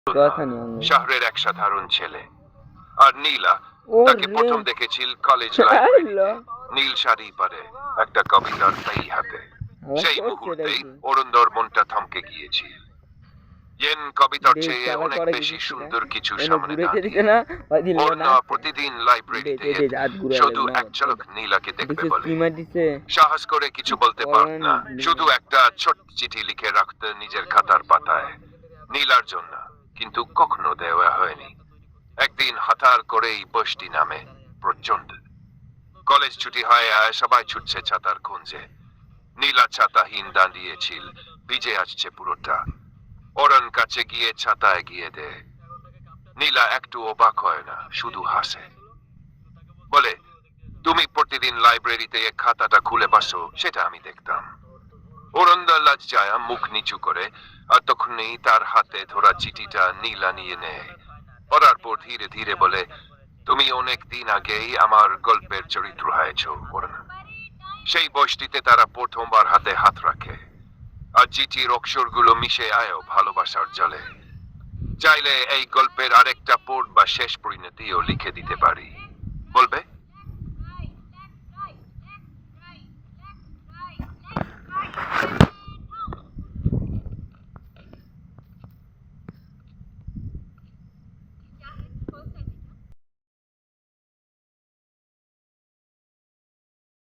কথা নেই অন্য। শহরের এক সাধারণ ছেলে। আর নীলা তাকে ওরে প্রথম দেখেছিল কলেজ লাইব্রেরিতে। আল্লাহ নীল শাড়ি পরে, একটা কবিতার পেই হাতে। আবার সেই করছে মুহূর্তেই দেখি অরুণদর মনটা থমকে গিয়েছিল। ইয়েন কবিতার দেখ চেয়ে আবার অনেক করে বেশি দিছিস না সুন্দর কিছু এনে সামনে ঘুরেতে দিতে দাঁড়িয়ে। না ওই দিল অরুণ না প্রতিদিন লাইব্রেরিতে দে দে হাত ঘুরে শুধু না এক ঝলক নীলাকে দেখবে দেখছিস বলে। স্টিমার দিছে সাহস করে কিছু বলতে পারত না, দিল শুধু একটা ছোট চিঠি লিখে রাখতে নিজের খাতার পাতায় নীলার জন্য, কিন্তু কখনো দেওয়া হয়নি। একদিন হঠাৎ করেই বৃষ্টি নামে প্রচন্ড। কলেজ ছুটি হয় আর সবাই ছুটছে ছাতার খুঁজে। নীলা ছাতাহীন দাঁড়িয়েছিল, ভিজে আসছে পুরোটা। অরুণ কাছে গিয়ে ছাতা এগিয়ে দেয়। নীলা একটু অবাক হয় না, শুধু হাসে। বলে, তুমি প্রতিদিন লাইব্রেরিতে এক খাতাটা খুলে বসো, সেটা আমি দেখতাম। অরুণদা লজ্জায় মুখ নিচু করে, আর তখনই তার হাতে ধরা চিঠিটা নীলা নিয়ে নেয়। পড়ার পর ধীরে ধীরে বলে, তুমি অনেক দিন আগেই আমার গল্পের চরিত্র হয়েছ অরুণ। সেই বয়সটিতে তারা প্রথমবার হাতে হাত রাখে, আর চিঠির অক্ষরগুলো মিশে আয়ও ভালোবাসার জলে। চাইলে এই গল্পের আরেকটা পড় বা শেষ পরিণতিও লিখে দিতে পারি, বলবে?